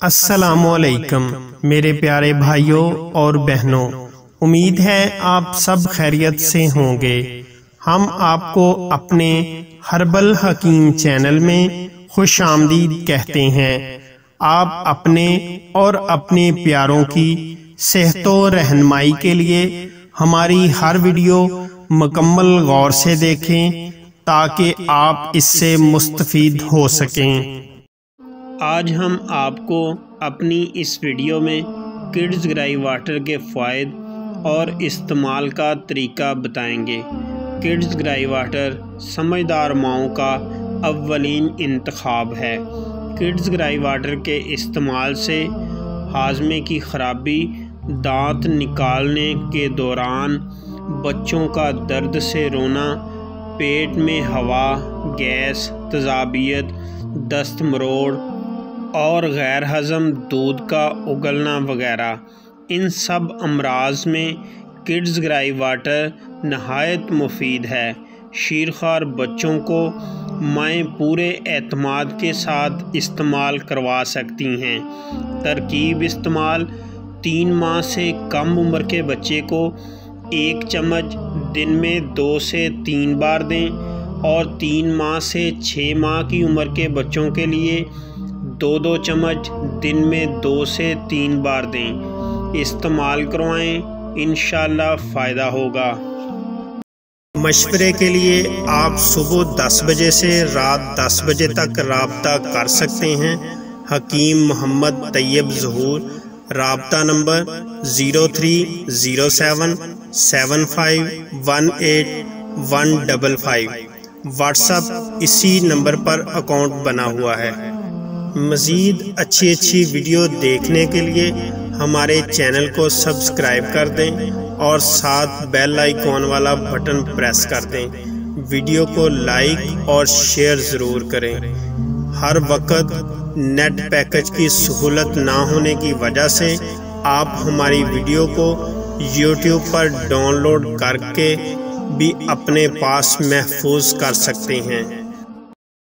السلام علیکم میرے پیارے بھائیوں اور بہنوں، امید ہے آپ سب خیریت سے ہوں گے۔ ہم آپ کو اپنے ہربل حکیم چینل میں خوش آمدید کہتے ہیں۔ آپ اپنے اور اپنے پیاروں کی صحت و رہنمائی کے لیے ہماری ہر ویڈیو مکمل غور سے دیکھیں تاکہ آپ اس سے مستفید ہو سکیں۔ آج ہم آپ کو اپنی اس ویڈیو میں کڈز گرائی واٹر کے فوائد اور استعمال کا طریقہ بتائیں گے۔ کڈز گرائی واٹر سمجھدار ماؤں کا اولین انتخاب ہے۔ کڈز گرائی واٹر کے استعمال سے ہاضمے کی خرابی، دانت نکالنے کے دوران بچوں کا درد سے رونا، پیٹ میں ہوا، گیس، تیزابیت، دست مروڑ اور غیر ہضم دودھ کا اگلنا وغیرہ، ان سب امراض میں کڈز گرائی واٹر نہایت مفید ہے۔ شیرخوار بچوں کو مائیں پورے اعتماد کے ساتھ استعمال کروا سکتی ہیں۔ ترکیب استعمال: 3 ماہ سے کم عمر کے بچے کو 1 چمچ دن میں 2 سے 3 بار دیں اور 3 ماہ سے 6 ماہ کی عمر کے بچوں کے لیے 2 چمچ دن میں 2 سے 3 بار دیں۔ استعمال کروائیں، انشاءاللہ فائدہ ہوگا۔ مشورے کے لیے آپ صبح 10 بجے سے رات 10 بجے تک رابطہ کر سکتے ہیں۔ حکیم محمد طیب ظہور، رابطہ نمبر 0307 75 18 155۔ واٹس ایپ اسی نمبر پر اکاؤنٹ بنا ہوا ہے۔ مزید اچھی ویڈیو دیکھنے کے لیے ہمارے چینل کو سبسکرائب کر دیں اور ساتھ بیل آئیکن والا بٹن پریس کر دیں۔ ویڈیو کو لائک اور شیئر ضرور کریں۔ ہر وقت نیٹ پیکج کی سہولت نہ ہونے کی وجہ سے آپ ہماری ویڈیو کو یوٹیوب پر ڈاؤن لوڈ کر کے بھی اپنے پاس محفوظ کر سکتے ہیں۔